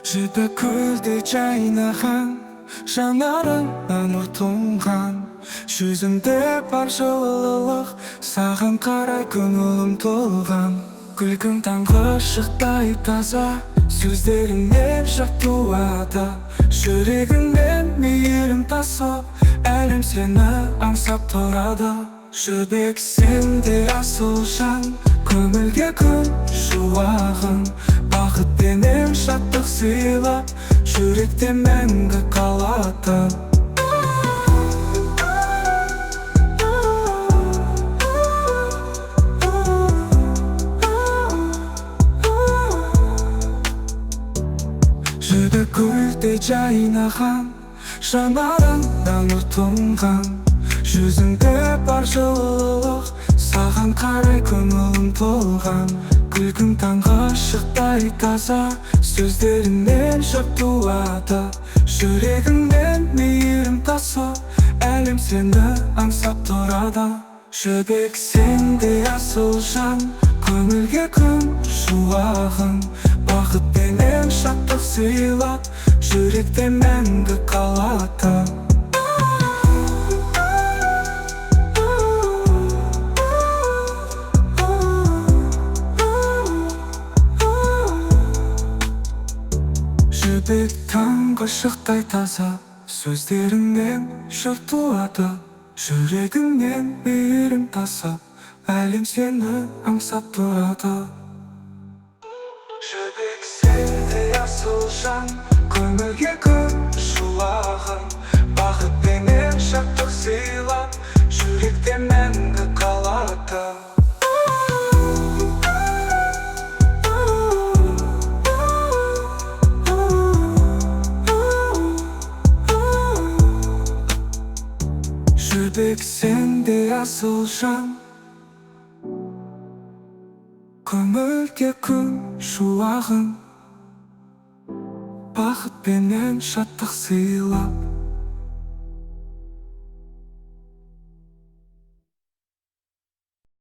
жібек гүлдей жайнаған жанарыңнан нұр тұнған жүзіңде бар жылылық, саған қарай көңілім толған. Күлкің таңғы шықтай таза, сөздеріңнен жақ туады. Жүрегіңнен мейірім тасып, әлем сені аңсап тұрады. Жібек сенде асыл жан, көңілге күн шуағын, бақыт пенен шаттық сыйлап, жүректе мәңгі қалатын. Жібек гүлдей жайнаған жанарыңнан нұр тұнған жүзіңде бар жылылық, саған қарай көңілім толған. Күлкің таңғы шықтай таза, сөздеріңнен жап туады. Жүрегіңнен мейірім тасып, әлем сені аңсап тұрады. Жібек сенде асыл жан, көңілге күн шуағын, бақыт пенен шаттық сыйлап, жүректе мәңгі қалатын. Жібек таңғы шықтай таза, сөздеріңнен жыр туады. Жүрегіңнен мейірім тасып, әлем сені аңсап тұрады. Жібек сенде асыл жан, көңілге күн шуағын, бақыт пенен шаттық сыйлап, жүректе мәңгі қалатын. Жібек сенде асыл жан, көңілге күн шуағын, бақыт пенен шаттық сыйлап,